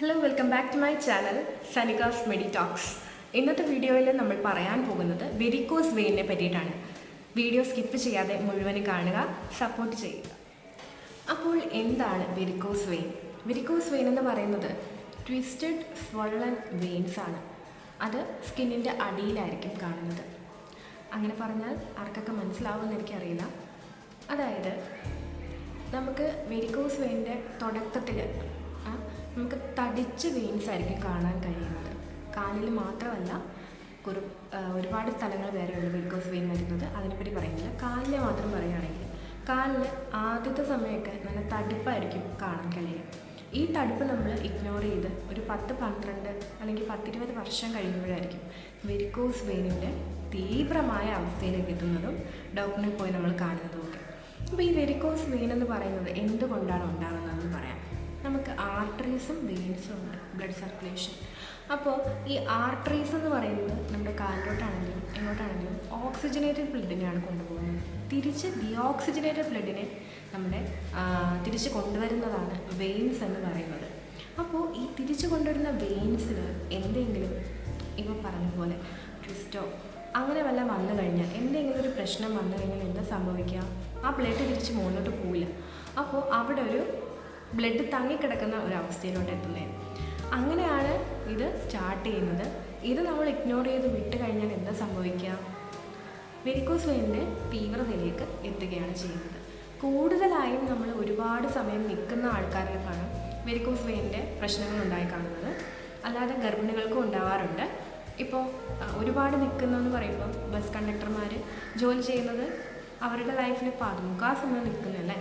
Hello welcome back to my channel Sanika's medi talks. ഇന്നത്തെ വീഡിയോയിൽ നമ്മൾ പറയാൻ പോകുന്നത് വെരിക്കോസ് വെയിനെ പറ്റിയിട്ടാണ്. വീഡിയോ സ്കിപ്പ് ചെയ്യാതെ മുഴുവനും കാണുക, സപ്പോർട്ട് ചെയ്യുക. അപ്പോൾ എന്താണ് വെരിക്കോസ് വെയിൻ? വെരിക്കോസ് വെയിൻ എന്ന് പറയുന്നത് ട്വിസ്റ്റഡ് സ്വള്ളൻ വെയിൻസ് ആണ്. അത് സ്കിന്നിൻ്റെ അടിയിലായിരിക്കും കാണുന്നത്. അങ്ങനെ പറഞ്ഞാൽ ആർക്കൊക്കെ മനസ്സിലാവുമെന്ന് എനിക്കറിയില്ല. അതായത് നമുക്ക് വെരിക്കോസ് വെയിൻ്റെ തുടക്കത്തിൽ നമുക്ക് തടിച്ച വെയിൻസ് ആയിരിക്കും കാണാൻ കഴിയുന്നത്. കാലിൽ മാത്രമല്ല, ഒരുപാട് സ്ഥലങ്ങൾ വേറെയുണ്ട് വെരിക്കോസ് വെയിൻ വരുന്നത്. അതിനെപ്പറ്റി പറയുന്നില്ല. കാലിനെ മാത്രം പറയുകയാണെങ്കിൽ കാലിൽ ആദ്യത്തെ സമയമൊക്കെ നല്ല തടുപ്പായിരിക്കും കാണാൻ കഴിയും. ഈ തടുപ്പ് നമ്മൾ ഇഗ്നോർ ചെയ്ത് ഒരു 10-12 അല്ലെങ്കിൽ 10-20 വർഷം കഴിയുമ്പോഴായിരിക്കും വെരിക്കോസ് വെയിനിൻ്റെ തീവ്രമായ അവസ്ഥയിലേക്ക് എത്തുന്നതും ഡോക്ടറിനെ പോയി നമ്മൾ കാണുന്നതും ഒക്കെ. അപ്പോൾ ഈ വെരിക്കോസ് വെയിൻ എന്ന് പറയുന്നത് എന്തുകൊണ്ടാണ് ഉണ്ടാകുന്നതെന്ന് പറയാം. നമുക്ക് ആർട്ടറീസും വെയിൻസും ഉണ്ട്, ബ്ലഡ് സർക്കുലേഷൻ. അപ്പോൾ ഈ ആർട്ടറീസ് എന്ന് പറയുന്നത് നമ്മുടെ കാലിലോട്ടാണെങ്കിലും എങ്ങോട്ടാണെങ്കിലും ഓക്സിജനേറ്റഡ് ബ്ലഡിനെയാണ് കൊണ്ടുപോകുന്നത്. തിരിച്ച് ഡിയോക്സിജനേറ്റഡ് ബ്ലഡിനെ നമ്മുടെ തിരിച്ച് കൊണ്ടുവരുന്നതാണ് വെയിൻസ് എന്ന് പറയുന്നത്. അപ്പോൾ ഈ തിരിച്ചു കൊണ്ടുവരുന്ന വെയിൻസിൽ എന്തെങ്കിലും ഇവ പറഞ്ഞ പോലെ ട്വിസ്റ്റോ അങ്ങനെ വല്ല വന്നു കഴിഞ്ഞാൽ, എന്തെങ്കിലും ഒരു പ്രശ്നം വന്നു കഴിഞ്ഞാൽ എന്താ സംഭവിക്കുക? ആ ബ്ലഡ് തിരിച്ച് മുകളിലോട്ട് പോവില്ല. അപ്പോൾ അവിടെ ഒരു ബ്ലഡ് തങ്ങിക്കിടക്കുന്ന ഒരവസ്ഥയിലോട്ട് എത്തുന്നത്. അങ്ങനെയാണ് ഇത് സ്റ്റാർട്ട് ചെയ്യുന്നത്. ഇത് നമ്മൾ ഇഗ്നോർ ചെയ്ത് വിട്ട് കഴിഞ്ഞാൽ എന്താ സംഭവിക്കുക? വെരിക്കോസ് വെയിനിൻ്റെ തീവ്രതയിലേക്ക് എത്തുകയാണ് ചെയ്യുന്നത്. കൂടുതലായും നമ്മൾ ഒരുപാട് സമയം നിൽക്കുന്ന ആൾക്കാരിലേക്കാണ് വെരിക്കോസ് വെയിനിൻ്റെ പ്രശ്നങ്ങൾ ഉണ്ടായി കാണുന്നത്. അല്ലാതെ ഗർഭിണികൾക്കും ഉണ്ടാവാറുണ്ട്. ഇപ്പോൾ ഒരുപാട് നിൽക്കുന്നതെന്ന് പറയുമ്പോൾ ബസ് കണ്ടക്ടർമാർ ജോലി ചെയ്യുന്നത് അവരുടെ ലൈഫിൽ മുക്കാൽ സമയം നിൽക്കുന്നല്ലേ.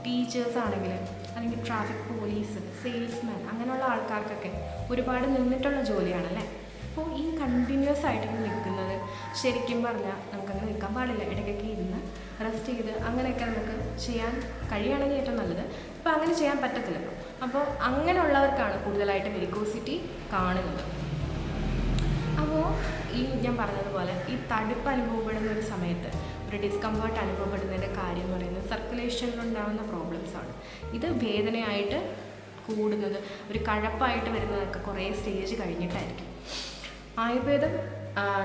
ടീച്ചേഴ്സ് ആണെങ്കിൽ, അല്ലെങ്കിൽ ട്രാഫിക് പോലീസ്, സെയിൽസ്മാൻ, അങ്ങനെയുള്ള ആൾക്കാർക്കൊക്കെ ഒരുപാട് നിന്നിട്ടുള്ള ജോലിയാണല്ലേ. അപ്പോൾ ഈ കണ്ടിന്യൂസ് ആയിട്ട് നിൽക്കുന്നത് ശരിക്കും പറഞ്ഞാൽ നമുക്കങ്ങനെ നിൽക്കാൻ പാടില്ല. ഇടയ്ക്കൊക്കെ ഇരുന്ന് റെസ്റ്റ് ചെയ്ത് അങ്ങനെയൊക്കെ നമുക്ക് ചെയ്യാൻ കഴിയുകയാണെങ്കിൽ ഏറ്റവും നല്ലത്. അപ്പോൾ അങ്ങനെ ചെയ്യാൻ പറ്റത്തില്ലല്ലോ. അപ്പോൾ അങ്ങനെയുള്ളവർക്കാണ് കൂടുതലായിട്ട് വെരിക്കോസിറ്റി കാണുന്നത്. അപ്പോൾ ഈ ഞാൻ പറഞ്ഞതുപോലെ ഈ തടുപ്പ് അനുഭവപ്പെടുന്ന ഒരു സമയത്ത് ഒരു ഡിസ്കംഫർട്ട് അനുഭവപ്പെടുന്നതിൻ്റെ കാര്യം എന്ന് പറയുന്നത് സർക്കുലേഷനിലുണ്ടാകുന്ന പ്രോബ്ലംസാണ്. ഇത് വേദനയായിട്ട് കൂടുന്നത്, ഒരു കഴപ്പായിട്ട് വരുന്നതൊക്കെ കുറേ സ്റ്റേജ് കഴിഞ്ഞിട്ടായിരിക്കും. ആയുർവേദം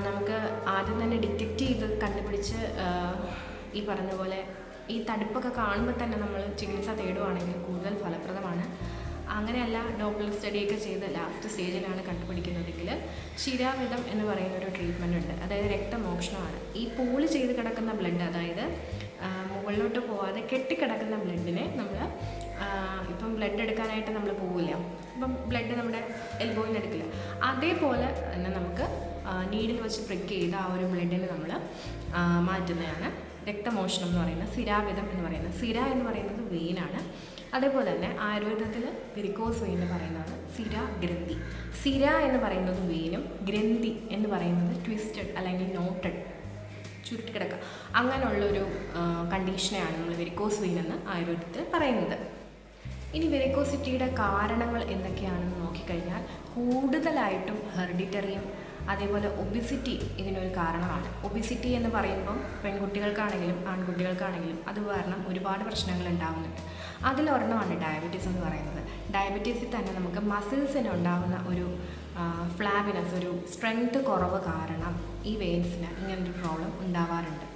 നമുക്ക് ആദ്യം തന്നെ ഡിറ്റക്റ്റ് ചെയ്ത് കണ്ടുപിടിച്ച് ഈ പറഞ്ഞ പോലെ ഈ തടുപ്പൊക്കെ കാണുമ്പോൾ തന്നെ നമ്മൾ ചികിത്സ തേടുവാണെങ്കിൽ കൂടുതൽ ഫലപ്രദമാണ്. അങ്ങനെയല്ല, ഡോപ്ലർ സ്റ്റഡിയൊക്കെ ചെയ്ത് ലാസ്റ്റ് സ്റ്റേജിലാണ് കണ്ടുപിടിക്കുന്നതെങ്കിൽ ശിരാവിധം എന്ന് പറയുന്ന ഒരു ട്രീറ്റ്മെൻ്റ് ഉണ്ട്. അതായത് രക്തമോക്ഷണമാണ്. ഈ പൂള് ചെയ്ത് കിടക്കുന്ന ബ്ലഡ്, അതായത് മുകളിലോട്ട് പോവാതെ കെട്ടിക്കിടക്കുന്ന ബ്ലഡിനെ നമ്മൾ ഇപ്പം ബ്ലഡ് എടുക്കാനായിട്ട് നമ്മൾ പോവില്ല, ഇപ്പം ബ്ലഡ് നമ്മുടെ എൽബോയിൽ എടുക്കില്ല, അതേപോലെ തന്നെ നമുക്ക് നീഡിൽ വെച്ച് പ്രിക്ക് ചെയ്ത് ആ ഒരു ബ്ലഡിനെ നമ്മൾ മാറ്റുന്നതാണ് രക്തമോഷണം എന്ന് പറയുന്നത്. സിരാവിധം എന്ന് പറയുന്നത്, സിര എന്ന് പറയുന്നത് വെയിനാണ്. അതേപോലെ തന്നെ ആയുർവേദത്തിൽ വെരിക്കോസ് വെയിൻ എന്ന് പറയുന്നത് സിരാഗ്രന്ഥി. സിര എന്ന് പറയുന്നത് വെയിനും ഗ്രന്ഥി എന്ന് പറയുന്നത് ട്വിസ്റ്റഡ് അല്ലെങ്കിൽ നോട്ടഡ്, ചുരുട്ടിക്കിടക്കുക, അങ്ങനെയുള്ളൊരു കണ്ടീഷനെയാണ് നമ്മൾ വെരിക്കോസ് വെയിൻ എന്ന് ആയുർവേദത്തിൽ പറയുന്നത്. ഇനി വെരിക്കോസിറ്റിയുടെ കാരണങ്ങൾ എന്തൊക്കെയാണെന്ന് നോക്കിക്കഴിഞ്ഞാൽ കൂടുതലായിട്ടും ഹെറിഡിറ്ററിയും അതേപോലെ ഒബിസിറ്റി ഇതിനൊരു കാരണമാണ്. ഒബിസിറ്റി എന്ന് പറയുമ്പം പെൺകുട്ടികൾക്കാണെങ്കിലും ആൺകുട്ടികൾക്കാണെങ്കിലും അത് കാരണം ഒരുപാട് പ്രശ്നങ്ങൾ ഉണ്ടാകുന്നുണ്ട്. അതിലൊരെണ്ണമാണ് ഡയബറ്റീസ് എന്ന് പറയുന്നത്. ഡയബറ്റീസിൽ തന്നെ നമുക്ക് മസിൽസിന് ഉണ്ടാകുന്ന ഒരു ഫ്ലാബിനസ്, ഒരു സ്ട്രെങ്ത് കുറവ് കാരണം ഈ വെയിൻസിന് ഇങ്ങനൊരു പ്രോബ്ലം ഉണ്ടാവാറുണ്ട്.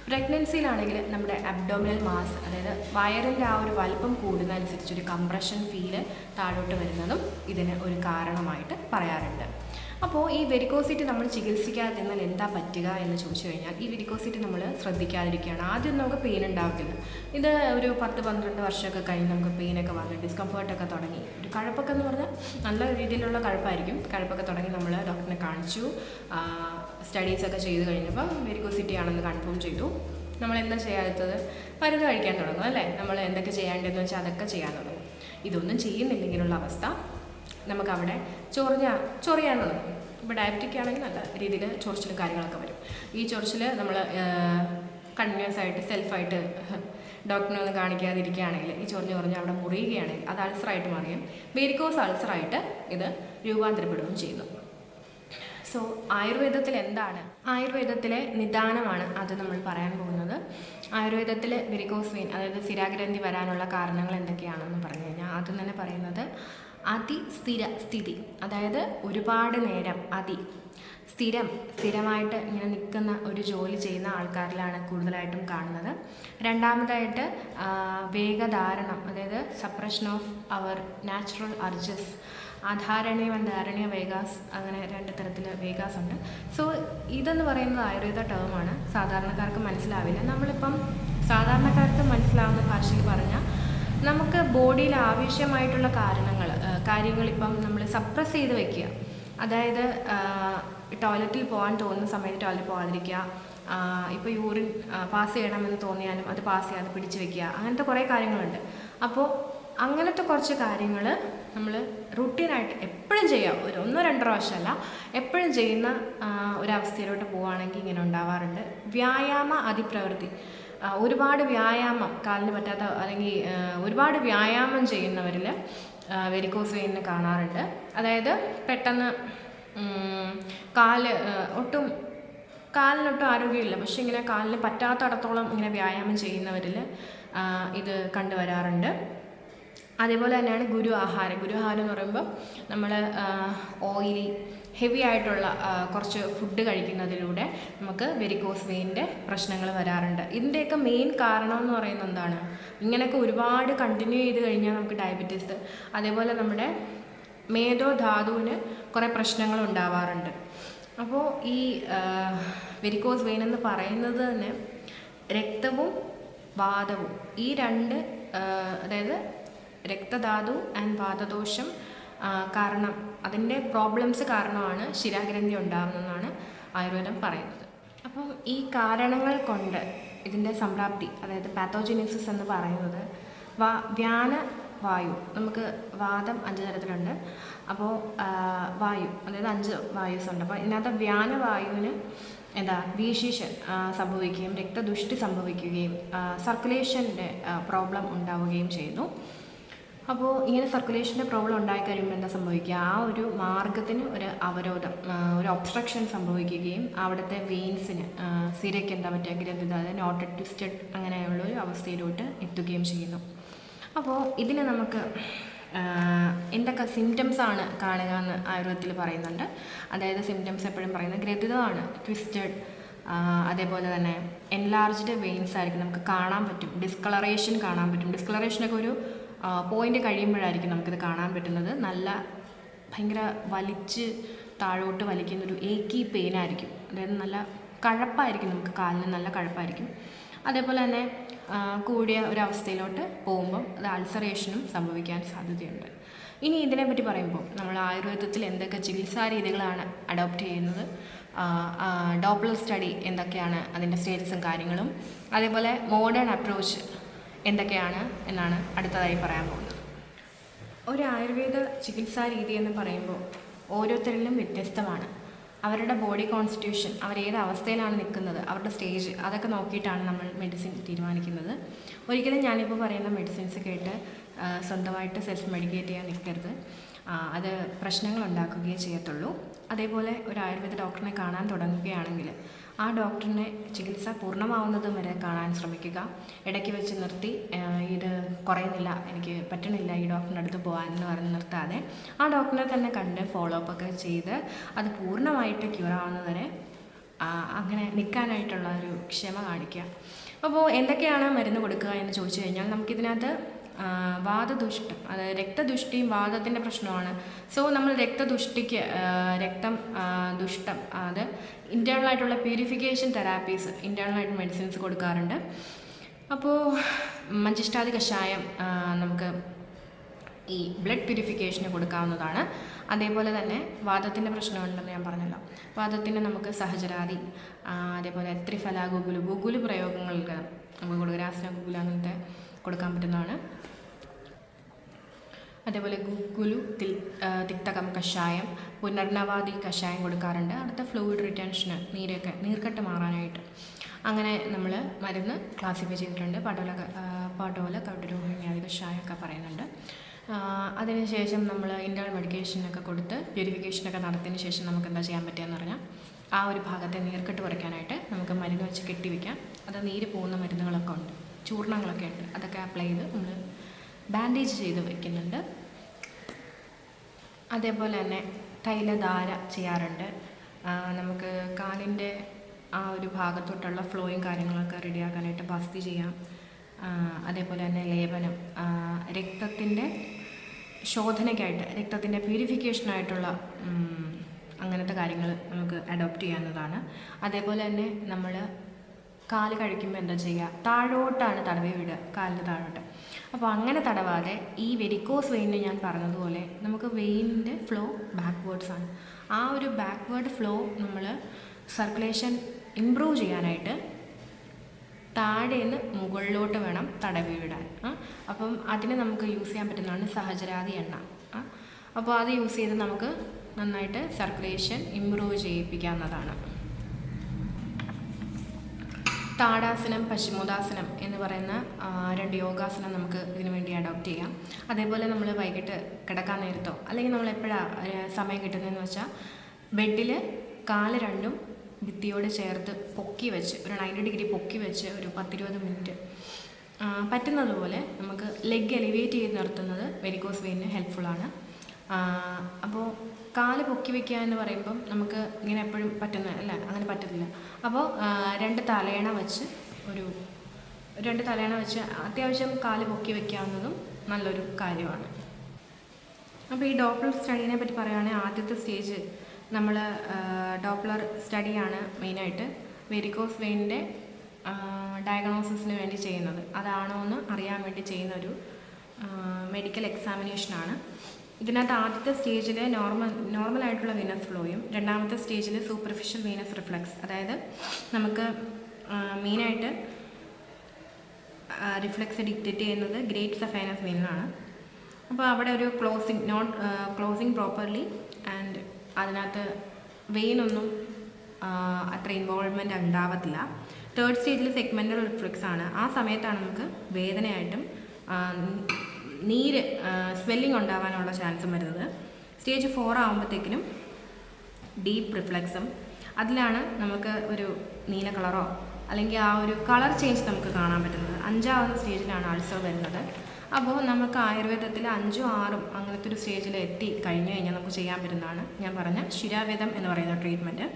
പ്രഗ്നൻസിയിലാണെങ്കിൽ നമ്മുടെ അബ്ഡോമിനൽ മാസ്, അതായത് വയറിൻ്റെ ആ ഒരു വലിപ്പം കൂടുന്നതനുസരിച്ച് ഒരു കംപ്രഷൻ ഫീല് താഴോട്ട് വരുന്നതും ഇതിന് ഒരു കാരണമായിട്ട് പറയാറുണ്ട്. അപ്പോൾ ഈ വെരിക്കോസിറ്റി നമ്മൾ ചികിത്സിക്കാതിരുന്നാൽ എന്താ പറ്റുക എന്ന് ചോദിച്ചു കഴിഞ്ഞാൽ, ഈ വെരിക്കോസിറ്റി നമ്മൾ ശ്രദ്ധിക്കാതിരിക്കുകയാണ്. ആദ്യം നമുക്ക് പെയിൻ ഉണ്ടാവില്ല. ഇത് ഒരു 10-12 വർഷമൊക്കെ കഴിഞ്ഞ് നമുക്ക് പെയിനൊക്കെ വന്ന് ഡിസ്കംഫേർട്ടൊക്കെ തുടങ്ങി, ഒരു കഴപ്പൊക്കെ എന്ന് പറഞ്ഞാൽ നല്ല രീതിയിലുള്ള കഴപ്പായിരിക്കും. കഴപ്പൊക്കെ തുടങ്ങി നമ്മൾ ഡോക്ടറിനെ കാണിച്ചു, സ്റ്റഡീസൊക്കെ ചെയ്ത് കഴിഞ്ഞപ്പോൾ വെരിക്കോസിറ്റി ആണെന്ന് കൺഫേം ചെയ്തു. നമ്മൾ എന്താ ചെയ്യാത്തത്? മരുന്ന് കഴിക്കാൻ തുടങ്ങും അല്ലേ. നമ്മൾ എന്തൊക്കെ ചെയ്യേണ്ടതെന്ന് വെച്ചാൽ അതൊക്കെ ചെയ്യാൻ തുടങ്ങും. ഇതൊന്നും ചെയ്യുന്നില്ലെങ്കിലുള്ള അവസ്ഥ നമുക്കവിടെ ചൊറിയാൻ തുടങ്ങും. ഇപ്പോൾ ഡയബറ്റിക് ആണെങ്കിൽ നല്ല രീതിയിൽ ചൊറിച്ചിലും കാര്യങ്ങളൊക്കെ വരും. ഈ ചൊറിച്ചിൽ നമ്മൾ കണ്ടിന്യൂസ് ആയിട്ട് സെൽഫായിട്ട് ഡോക്ടറിനെ ഒന്നും കാണിക്കാതിരിക്കുകയാണെങ്കിൽ, ഈ ചൊറിഞ്ഞ് അവിടെ മുറിയുകയാണെങ്കിൽ അത് അൾസറായിട്ട് മാറുകയും വെരിക്കോസ് അൾസറായിട്ട് ഇത് രൂപാന്തരപ്പെടുകയും ചെയ്യുന്നു. സോ ആയുർവേദത്തിൽ എന്താണ്? ആയുർവേദത്തിലെ നിദാനമാണ് അത് നമ്മൾ പറയാൻ പോകുന്നത്. ആയുർവേദത്തിൽ വെരിക്കോസ് വെയിൻ, അതായത് സിരാഗ്രന്ഥി വരാനുള്ള കാരണങ്ങൾ എന്തൊക്കെയാണെന്ന് പറഞ്ഞു കഴിഞ്ഞാൽ ആദ്യം തന്നെ പറയുന്നത് അതിസ്ഥിര സ്ഥിതി, അതായത് ഒരുപാട് നേരം സ്ഥിരമായിട്ട് ഇങ്ങനെ നിൽക്കുന്ന ഒരു ജോലി ചെയ്യുന്ന ആൾക്കാരിലാണ് കൂടുതലായിട്ടും കാണുന്നത്. രണ്ടാമതായിട്ട് വേഗധാരണം, അതായത് suppression of our natural urges, അധാരണീയം ആൻഡ് ധാരണീയ വേഗാസ്, അങ്ങനെ 2 തരത്തിൽ വേഗാസ് ഉണ്ട്. സോ ഇതെന്ന് പറയുന്നത് ആയുർവേദ ടേമാണ്, സാധാരണക്കാർക്ക് മനസ്സിലാവില്ല. നമ്മളിപ്പം സാധാരണക്കാർക്ക് മനസ്സിലാവുന്ന ഭാഷയിൽ പറഞ്ഞാൽ നമുക്ക് ബോഡിയിൽ ആവശ്യമായിട്ടുള്ള കാര്യങ്ങളിപ്പം നമ്മൾ സപ്രസ് ചെയ്ത് വെക്കുക. അതായത് ടോയ്ലറ്റിൽ പോകാൻ തോന്നുന്ന സമയത്ത് ടോയ്ലറ്റിൽ പോകാതിരിക്കുക, ഇപ്പോൾ യൂറിൻ പാസ് ചെയ്യണമെന്ന് തോന്നിയാലും അത് പാസ് ചെയ്യാതെ പിടിച്ച് വെക്കുക, അങ്ങനത്തെ കുറേ കാര്യങ്ങളുണ്ട്. അപ്പോൾ അങ്ങനത്തെ കുറച്ച് കാര്യങ്ങൾ നമ്മൾ റുട്ടീനായിട്ട് എപ്പോഴും ചെയ്യാം, ഒരു 1-2 പ്രാവശ്യമല്ല, എപ്പോഴും ചെയ്യുന്ന ഒരവസ്ഥയിലോട്ട് പോവുകയാണെങ്കിൽ ഇങ്ങനെ ഉണ്ടാവാറുണ്ട്. വ്യായാമ അതിപ്രവൃത്തി, ഒരുപാട് വ്യായാമം കാലിന് പറ്റാത്ത അല്ലെങ്കിൽ ഒരുപാട് വ്യായാമം ചെയ്യുന്നവരിൽ വെരിക്കോസ് വെയിനിനെ കാണാറുണ്ട്. അതായത് പെട്ടെന്ന് കാലിനൊട്ടും ആരോഗ്യമില്ല, പക്ഷേ ഇങ്ങനെ കാലിന് പറ്റാത്തടത്തോളം ഇങ്ങനെ വ്യായാമം ചെയ്യുന്നവരിൽ ഇത് കണ്ടുവരാറുണ്ട്. അതേപോലെ തന്നെയാണ് ഗുരു ആഹാരം എന്ന് പറയുമ്പോൾ നമ്മൾ ഓയിലി ഹെവി ആയിട്ടുള്ള കുറച്ച് ഫുഡ് കഴിക്കുന്നതിലൂടെ നമുക്ക് വെരിക്കോസ് വെയിൻ്റെ പ്രശ്നങ്ങൾ വരാറുണ്ട്. ഇതിൻ്റെയൊക്കെ മെയിൻ കാരണം എന്ന് പറയുന്നത് എന്താണ്? ഇങ്ങനെയൊക്കെ ഒരുപാട് കണ്ടിന്യൂ ചെയ്ത് കഴിഞ്ഞാൽ നമുക്ക് ഡയബറ്റീസ്, അതേപോലെ നമ്മുടെ മേധോധാതുവിന് കുറേ പ്രശ്നങ്ങൾ ഉണ്ടാവാറുണ്ട്. അപ്പോൾ ഈ വെരിക്കോസ് വെയിൻ എന്ന് പറയുന്നത് തന്നെ രക്തവും വാതവും, ഈ 2 അതായത് രക്തധാതു ആൻഡ് വാതദോഷം കാരണം, അതിൻ്റെ പ്രോബ്ലംസ് കാരണമാണ് ശിരാഗ്രന്ഥി ഉണ്ടാകുന്നതെന്നാണ് ആയുർവേദം പറയുന്നത്. അപ്പം ഈ കാരണങ്ങൾ കൊണ്ട് ഇതിൻ്റെ സംപ്രാപ്തി, അതായത് പാത്തോജെനിസിസ് എന്ന് പറയുന്നത് വ്യാനവായു, നമുക്ക് വാദം 5 തരത്തിലുണ്ട്. അപ്പോൾ വായു, അതായത് 5 വായുസ് ഉണ്ട്. അപ്പോൾ ഇതിനകത്ത് വ്യാനവായുവിന് വീശീഷൻ സംഭവിക്കുകയും രക്തദുഷ്ടി സംഭവിക്കുകയും സർക്കുലേഷൻ്റെ പ്രോബ്ലം ഉണ്ടാവുകയും ചെയ്യുന്നു. അപ്പോൾ ഇങ്ങനെ സർക്കുലേഷൻ്റെ പ്രോബ്ലം ഉണ്ടായിക്കഴിയുമ്പോൾ എന്താ സംഭവിക്കുക? ആ ഒരു മാർഗത്തിന് ഒരു അവരോധം, ഒരു ഒബ്സ്ട്രക്ഷൻ സംഭവിക്കുകയും അവിടുത്തെ വെയിൻസിന്, സിരയ്ക്ക് എന്താ പറ്റുക, ഗ്രന്ഥിത, അതായത് നോട്ടഡ് ട്വിസ്റ്റഡ് അങ്ങനെയുള്ളൊരു അവസ്ഥയിലോട്ട് എത്തുകയും ചെയ്യുന്നു. അപ്പോൾ ഇതിന് നമുക്ക് എന്തൊക്കെ സിംറ്റംസാണ് കാണുക എന്ന് ആയുർവേദത്തിൽ പറയുന്നുണ്ട്. അതായത് സിംറ്റംസ് എപ്പോഴും പറയുന്നത് ഗ്രന്ഥിതമാണ്, ട്വിസ്റ്റഡ്, അതേപോലെ തന്നെ എൻലാർജ്ഡ് വെയിൻസ് ആയിരിക്കും, നമുക്ക് കാണാൻ പറ്റും. ഡിസ്കളറേഷൻ കാണാൻ പറ്റും. ഡിസ്കളറേഷനൊക്കെ ഒരു പോയിൻ്റ് കഴിയുമ്പോഴായിരിക്കും നമുക്കിത് കാണാൻ പറ്റുന്നത്. നല്ല ഭയങ്കര വലിച്ച് താഴോട്ട് വലിക്കുന്നൊരു ഏക്കി പെയിനായിരിക്കും, അതായത് നല്ല കഴപ്പായിരിക്കും, നമുക്ക് കാലിന് നല്ല കഴപ്പായിരിക്കും. അതേപോലെ തന്നെ കൂടിയ ഒരവസ്ഥയിലോട്ട് പോകുമ്പം അത് അൾസറേഷനും സംഭവിക്കാൻ സാധ്യതയുണ്ട്. ഇനി ഇതിനെപ്പറ്റി പറയുമ്പോൾ നമ്മൾ ആയുർവേദത്തിൽ എന്തൊക്കെ ചികിത്സാ രീതികളാണ് അഡോപ്റ്റ് ചെയ്യുന്നത്, ഡോപ്ലർ സ്റ്റഡി എന്തൊക്കെയാണ് അതിൻ്റെ സ്റ്റേറ്റസും കാര്യങ്ങളും, അതേപോലെ മോഡേൺ അപ്രോച്ച് എന്തൊക്കെയാണ് എന്നാണ് അടുത്തതായി പറയാൻ പോകുന്നത്. ഒരു ആയുർവേദ ചികിത്സാ രീതി എന്ന് പറയുമ്പോൾ ഓരോരുത്തരിലും വ്യത്യസ്തമാണ്. അവരുടെ ബോഡി കോൺസ്റ്റിറ്റ്യൂഷൻ, അവരേത് അവസ്ഥയിലാണ് നിൽക്കുന്നത്, അവരുടെ സ്റ്റേജ്, അതൊക്കെ നോക്കിയിട്ടാണ് നമ്മൾ മെഡിസിൻ തീരുമാനിക്കുന്നത്. ഒരിക്കലും ഞാനിപ്പോൾ പറയുന്ന മെഡിസിൻസ് കേട്ട് സ്വന്തമായിട്ട് സെൽഫ് മെഡിക്കേറ്റ് ചെയ്യാൻ നിൽക്കരുത്, അത് പ്രശ്നങ്ങൾ ഉണ്ടാക്കുകയേ ചെയ്യത്തുള്ളൂ. അതേപോലെ ഒരു ആയുർവേദ ഡോക്ടറിനെ കാണാൻ തുടങ്ങുകയാണെങ്കിൽ ആ ഡോക്ടറിനെ ചികിത്സ പൂർണ്ണമാവുന്നതും വരെ കാണാൻ ശ്രമിക്കുക. ഇടയ്ക്ക് വെച്ച് നിർത്തി ഇത് കുറയുന്നില്ല, എനിക്ക് പറ്റണില്ല ഈ ഡോക്ടറിൻ്റെ അടുത്ത് പോകാൻ എന്ന് പറഞ്ഞ് നിർത്താതെ ആ ഡോക്ടറിനെ തന്നെ കണ്ട് ഫോളോ അപ്പ് ഒക്കെ ചെയ്ത് അത് പൂർണ്ണമായിട്ട് ക്യൂർ ആവുന്നതുവരെ അങ്ങനെ നിൽക്കാനായിട്ടുള്ള ഒരു ക്ഷമ കാണിക്കുക. അപ്പോൾ എന്തൊക്കെയാണ് മരുന്ന് കൊടുക്കുക എന്ന് ചോദിച്ചു കഴിഞ്ഞാൽ നമുക്കിതിനകത്ത് വാതദുഷ്ടം, അതായത് രക്തദുഷ്ടിയും വാദത്തിൻ്റെ പ്രശ്നമാണ്. സോ നമ്മൾ രക്തദുഷ്ടിക്ക് ദുഷ്ടം, അത് ഇൻറ്റേർണലായിട്ടുള്ള പ്യൂരിഫിക്കേഷൻ തെറാപ്പീസ്, ഇൻറ്റേർണലായിട്ട് മെഡിസിൻസ് കൊടുക്കാറുണ്ട്. അപ്പോൾ മഞ്ചിഷ്ടാദി കഷായം നമുക്ക് ഈ ബ്ലഡ് പ്യൂരിഫിക്കേഷന് കൊടുക്കാവുന്നതാണ്. അതേപോലെ തന്നെ വാദത്തിൻ്റെ പ്രശ്നമുണ്ടെന്ന് ഞാൻ പറഞ്ഞല്ലോ, വാദത്തിന് നമുക്ക് സഹചരാദി, അതേപോലെ ത്രിഫല ഗുഗുലു പ്രയോഗങ്ങൾക്ക് നമുക്ക് കൊടുക്കുക, രാസന ഗുഗുല അങ്ങനത്തെ കൊടുക്കാൻ പറ്റുന്നതാണ്. അതേപോലെ ഗുഗുലു തിക്തകം കഷായം, പുനർനവാദി കഷായം കൊടുക്കാറുണ്ട്. അടുത്ത ഫ്ലൂയിഡ് റിറ്റൻഷന്, നീർക്കെട്ട് മാറാനായിട്ട് അങ്ങനെ നമ്മൾ മരുന്ന് ക്ലാസിഫൈ ചെയ്തിട്ടുണ്ട്. പടോല കടുരോഹിണി കഷായമൊക്കെ പറയുന്നുണ്ട്. അതിനുശേഷം നമ്മൾ ഇൻറ്റേർണൽ മെഡിക്കേഷനൊക്കെ കൊടുത്ത് പ്യൂരിഫിക്കേഷനൊക്കെ നടത്തിയതിന് ശേഷം നമുക്ക് എന്താ ചെയ്യാൻ പറ്റുകയെന്ന് പറഞ്ഞാൽ ആ ഒരു ഭാഗത്തെ നീർക്കെട്ട് കുറയ്ക്കാനായിട്ട് നമുക്ക് മരുന്ന് വെച്ച് കെട്ടിവെക്കാം. അത് നീര് പോകുന്ന മരുന്നുകളൊക്കെ ഉണ്ട്, ചൂർണങ്ങളൊക്കെ ഉണ്ട്, അതൊക്കെ അപ്ലൈ ചെയ്ത് നമ്മൾ ബാൻഡേജ് ചെയ്ത് വയ്ക്കുന്നുണ്ട്. അതേപോലെ തന്നെ തൈലധാര ചെയ്യാറുണ്ട്. നമുക്ക് കാലിൻ്റെ ആ ഒരു ഭാഗത്തോട്ടുള്ള ഫ്ലോയും കാര്യങ്ങളൊക്കെ റെഡിയാക്കാനായിട്ട് ബസ്തി ചെയ്യാം. അതേപോലെ തന്നെ ലേപനം, രക്തത്തിൻ്റെ ശോധനയ്ക്കായിട്ട്, രക്തത്തിൻ്റെ പ്യൂരിഫിക്കേഷനായിട്ടുള്ള അങ്ങനത്തെ കാര്യങ്ങൾ നമുക്ക് അഡോപ്റ്റ് ചെയ്യാവുന്നതാണ്. അതേപോലെ തന്നെ നമ്മൾ കാല് കഴിക്കുമ്പോൾ എന്താ ചെയ്യുക, താഴോട്ടാണ് തടവി വിടുക, കാലിന് താഴോട്ട്. അപ്പോൾ അങ്ങനെ തടവാതെ ഈ വെരിക്കോസ് വെയിനിന് ഞാൻ പറഞ്ഞതുപോലെ നമുക്ക് വെയിനിൻ്റെ ഫ്ലോ ബാക്ക്വേർഡ്സ് ആണ്. ആ ഒരു ബാക്ക്വേർഡ് ഫ്ലോ നമ്മൾ സർക്കുലേഷൻ ഇമ്പ്രൂവ് ചെയ്യാനായിട്ട് താഴേന്ന് മുകളിലോട്ട് വേണം തടവി വിടാൻ. അപ്പം അതിന് നമുക്ക് യൂസ് ചെയ്യാൻ പറ്റുന്നതാണ് സഹചരാതി എണ്ണ. അപ്പോൾ അത് യൂസ് ചെയ്ത് നമുക്ക് നന്നായിട്ട് സർക്കുലേഷൻ ഇമ്പ്രൂവ് ചെയ്യിപ്പിക്കാവുന്നതാണ്. താടാസനം, പശ്ചിമോദാസനം എന്ന് പറയുന്ന 2 യോഗാസനം നമുക്ക് ഇതിനു വേണ്ടി അഡോപ്റ്റ് ചെയ്യാം. അതേപോലെ നമ്മൾ വൈകിട്ട് കിടക്കാൻ നേരത്തോ അല്ലെങ്കിൽ നമ്മൾ എപ്പോഴാണ് സമയം കിട്ടുന്നതെന്ന് വെച്ചാൽ ബെഡിൽ കാല് രണ്ടും ഭിത്തിയോട് ചേർത്ത് പൊക്കി വെച്ച് ഒരു 90 ഡിഗ്രി പൊക്കി വെച്ച് ഒരു 10-20 മിനിറ്റ് പറ്റുന്നതുപോലെ നമുക്ക് ലെഗ് എലിവേറ്റ് ചെയ്ത് നിർത്തുന്നത് വെരിക്കോസ് വെയിനിന് ഹെൽപ്ഫുള്ളാണ്. അപ്പോൾ കാല് പൊക്കി വയ്ക്കുക എന്ന് പറയുമ്പം നമുക്ക് ഇങ്ങനെ എപ്പോഴും പറ്റുന്ന അല്ല, അങ്ങനെ പറ്റത്തില്ല. അപ്പോൾ 2 തലയണ വെച്ച് അത്യാവശ്യം കാല് പൊക്കി വയ്ക്കാവുന്നതും നല്ലൊരു കാര്യമാണ്. അപ്പോൾ ഈ ഡോപ്ലർ സ്റ്റഡീനെ പറ്റി പറയുകയാണെങ്കിൽ ആദ്യത്തെ സ്റ്റേജ് നമ്മൾ ഡോപ്ലർ സ്റ്റഡിയാണ് മെയിനായിട്ട് വെരിക്കോസ് വെയിനിൻ്റെ ഡയഗ്നോസിസിന് വേണ്ടി ചെയ്യുന്നത്. അതാണോ എന്ന് അറിയാൻ വേണ്ടി ചെയ്യുന്നൊരു മെഡിക്കൽ എക്സാമിനേഷനാണ്. ഇതിനകത്ത് ആദ്യത്തെ സ്റ്റേജിൽ നോർമലായിട്ടുള്ള വീനസ് ഫ്ലോയും രണ്ടാമത്തെ സ്റ്റേജിൽ സൂപ്പർഫിഷ്യൽ വീനസ് റിഫ്ലക്സ്, അതായത് നമുക്ക് മെയിനായിട്ട് റിഫ്ലക്സ് ഡിക്റ്റേറ്റ് ചെയ്യുന്നത് ഗ്രേറ്റ് സഫൈനസ് വെയിനിലാണ്. അപ്പോൾ അവിടെ ഒരു ക്ലോസിങ് പ്രോപ്പർലി ആൻഡ് അതിനകത്ത് വെയിനൊന്നും അത്ര ഇൻവോൾവ്മെൻ്റ് ഉണ്ടാവത്തില്ല. തേർഡ് സ്റ്റേജിൽ സെഗ്മെൻ്റൽ റിഫ്ലക്സ് ആണ്. ആ സമയത്താണ് നമുക്ക് വേദനയായിട്ടും നീര് സ്വെല്ലിംഗ് ഉണ്ടാവാനുള്ള ചാൻസും വരുന്നത്. സ്റ്റേജ് 4 ആകുമ്പോഴത്തേക്കിനും ഡീപ്പ് റിഫ്ലക്സും, അതിലാണ് നമുക്ക് ഒരു നീല കളറോ അല്ലെങ്കിൽ ആ ഒരു കളർ ചേഞ്ച് നമുക്ക് കാണാൻ പറ്റുന്നത്. 5ാമത്തെ സ്റ്റേജിലാണ് അൾസർ വരുന്നത്. അപ്പോൾ നമുക്ക് ആയുർവേദത്തിൽ 5ഉം 6ഉം അങ്ങനത്തെ ഒരു സ്റ്റേജിൽ എത്തി കഴിഞ്ഞു കഴിഞ്ഞാൽ നമുക്ക് ചെയ്യാൻ പറ്റുന്നതാണ് ഞാൻ പറഞ്ഞ ശിരാവേദം എന്ന് പറയുന്ന ട്രീറ്റ്മെൻറ്റ്.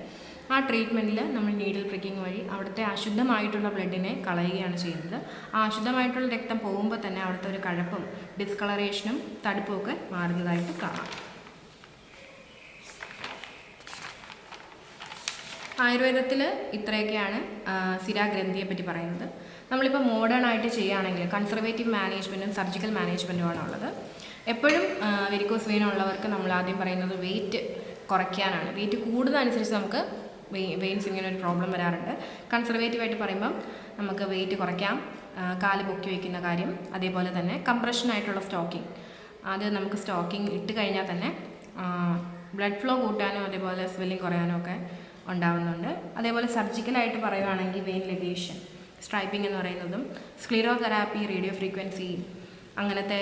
ആ ട്രീറ്റ്മെൻറ്റിൽ നമ്മൾ നീഡിൽ പ്രിക്കിങ് വഴി അവിടുത്തെ അശുദ്ധമായിട്ടുള്ള ബ്ലഡിനെ കളയുകയാണ് ചെയ്യുന്നത്. ആ അശുദ്ധമായിട്ടുള്ള രക്തം പോകുമ്പോൾ തന്നെ അവിടുത്തെ ഒരു കഴപ്പും ഡിസ്കളറേഷനും തടുപ്പും ഒക്കെ മാറുന്നതായിട്ട് കാണാം. ആയുർവേദത്തിൽ ഇത്രയൊക്കെയാണ് സിരാഗ്രന്ഥിയെ പറ്റി പറയുന്നത്. നമ്മളിപ്പോൾ മോഡേൺ ആയിട്ട് ചെയ്യുകയാണെങ്കിൽ കൺസർവേറ്റീവ് മാനേജ്മെൻറ്റും സർജിക്കൽ മാനേജ്മെൻറ്റുമാണ് ഉള്ളത്. എപ്പോഴും വെരിക്കോസ് വെയിൻ ഉള്ളവർക്ക് നമ്മൾ ആദ്യം പറയുന്നത് വെയിറ്റ് കുറയ്ക്കാനാണ്. വെയിറ്റ് കൂടുന്നതനുസരിച്ച് നമുക്ക് വെയിൻസ് ഇങ്ങനെ ഒരു പ്രോബ്ലം വരാറുണ്ട്. കൺസർവേറ്റീവായിട്ട് പറയുമ്പം നമുക്ക് വെയിറ്റ് കുറയ്ക്കാം, കാല് പൊക്കി വയ്ക്കുന്ന കാര്യം, അതേപോലെ തന്നെ കംപ്രഷനായിട്ടുള്ള സ്റ്റോക്കിംഗ്, അത് നമുക്ക് സ്റ്റോക്കിംഗ് ഇട്ട് കഴിഞ്ഞാൽ തന്നെ ബ്ലഡ് ഫ്ലോ കൂട്ടാനോ അതേപോലെ സ്വെല്ലിംഗ് കുറയാനോ ഒക്കെ ഉണ്ടാവുന്നുണ്ട്. അതേപോലെ സർജിക്കലായിട്ട് പറയുകയാണെങ്കിൽ വെയിൻ ലെഗേഷൻ, സ്ട്രൈപ്പിംഗ് എന്ന് പറയുന്നതും സ്ക്ലീറോതെറാപ്പി, റേഡിയോ ഫ്രീക്വൻസി, അങ്ങനത്തെ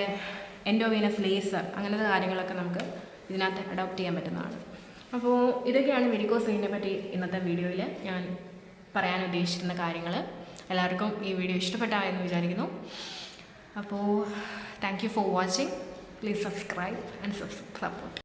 എൻഡോവീനസ് ലേസർ, അങ്ങനത്തെ കാര്യങ്ങളൊക്കെ നമുക്ക് ഇതിനകത്ത് അഡോപ്റ്റ് ചെയ്യാൻ പറ്റുന്നതാണ്. അപ്പോൾ ഇതൊക്കെയാണ് വെരിക്കോസ് വെയിനെ പറ്റി ഇന്നത്തെ വീഡിയോയിൽ ഞാൻ പറയാൻ ഉദ്ദേശിക്കുന്ന കാര്യങ്ങൾ. എല്ലാവർക്കും ഈ വീഡിയോ ഇഷ്ടപ്പെട്ടായെന്ന് വിചാരിക്കുന്നു. അപ്പോൾ thank you for watching. Please subscribe and support.